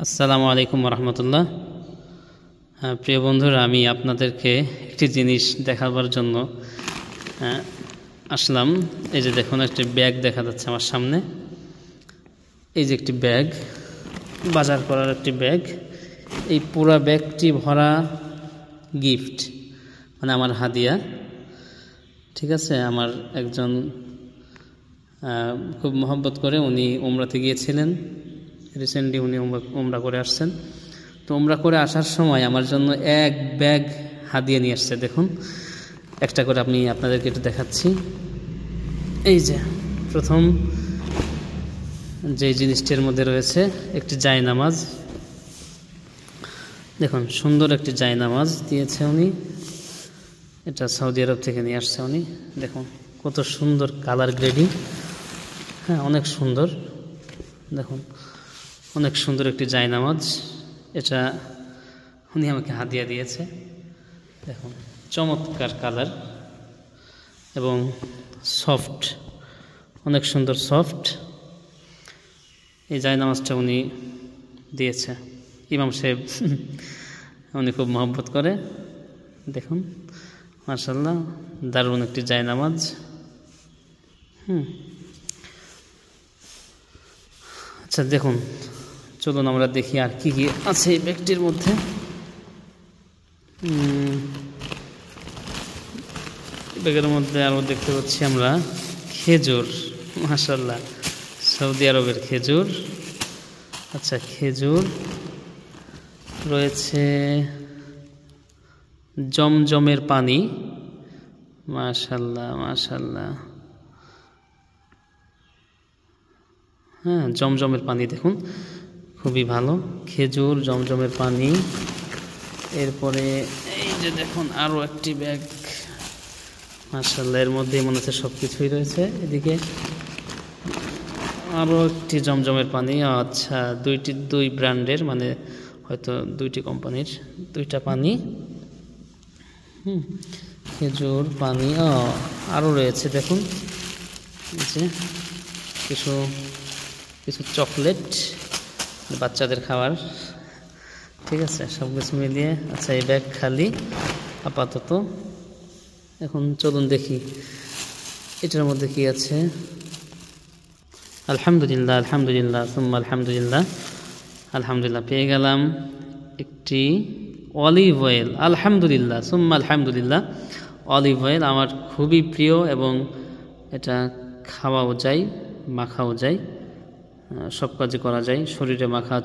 আসসালামু আলাইকুম রহমতুল্লাহ। প্রিয় বন্ধুরা, আমি আপনাদেরকে একটি জিনিস দেখাবার জন্য আসলাম। এই যে দেখুন, একটি ব্যাগ দেখা যাচ্ছে আমার সামনে। এই যে একটি ব্যাগ, বাজার করার একটি ব্যাগ। এই পুরা ব্যাগটি ভরা গিফট, মানে আমার হাদিয়া। ঠিক আছে, আমার একজন খুব মহব্বত করে, উনি উমরাতে গিয়েছিলেন রিসেন্টলি। উনি উমরা করে আসছেন। তো উমরা করে আসার সময় আমার জন্য এক ব্যাগ হাদিয়া নিয়ে আসছে। দেখুন, একটা করে আমি আপনাদেরকে একটু দেখাচ্ছি। এই যে প্রথম যে জিনিসটির মধ্যে রয়েছে একটি জায়নামাজ। দেখুন, সুন্দর একটি জায়নামাজ দিয়েছে উনি। এটা সৌদি আরব থেকে নিয়ে আসছে উনি। দেখুন কত সুন্দর কালার গ্রেডিং। হ্যাঁ, অনেক সুন্দর। দেখুন, অনেক সুন্দর একটি জায়নামাজ। এটা উনি আমাকে হাদিয়া দিয়েছে। দেখুন, চমৎকার কালার এবং সফট, অনেক সুন্দর সফট। এই জায়নামাজটা উনি দিয়েছে ইমাম সাহেব। উনি খুব মহব্বত করে। দেখুন, মাশাআল্লাহ, দারুণ একটি জায়নামাজ। আচ্ছা দেখুন, চলুন আমরা দেখি আর কি কি আছে এই ব্যাগটির মধ্যে। ব্যাগের মধ্যে আরও দেখতে পাচ্ছি আমরা খেজুর। মাশাআল্লাহ, সৌদি আরবের খেজুর। আচ্ছা, খেজুর রয়েছে, জমজমের পানি। মাশাআল্লাহ মাশাআল্লাহ। হ্যাঁ, জমজমের পানি দেখুন, খুবই ভালো। খেজুর, জমজমের পানি। এরপরে এই যে দেখুন আরও একটি ব্যাগ। মাশাআল্লাহ, এর মধ্যে মনে হচ্ছে সব কিছুই রয়েছে। এদিকে আরও একটি জমজমের পানি। আচ্ছা, দুই ব্র্যান্ডের, মানে হয়তো দুইটি কোম্পানির দুইটা পানি। খেজুর, পানি আরও রয়েছে। দেখুন, যে কিছু কিছু চকলেট, বাচ্চাদের খাবার। ঠিক আছে, সব কিছু মিলিয়ে। আচ্ছা, এই ব্যাগ খালি আপাতত। এখন চলুন দেখি এটার মধ্যে কি আছে। আলহামদুলিল্লাহ আলহামদুলিল্লাহ সুম্মা আলহামদুলিল্লাহ। আলহামদুলিল্লাহ, পেয়ে গেলাম একটি অলিভ অয়েল। আলহামদুলিল্লাহ সুম্মা আলহামদুলিল্লাহ। অলিভ অয়েল আমার খুবই প্রিয় এবং এটা খাওয়াও যায়, মাখাও যায়, সব কাজে করা যায়। শরীরে মাখা,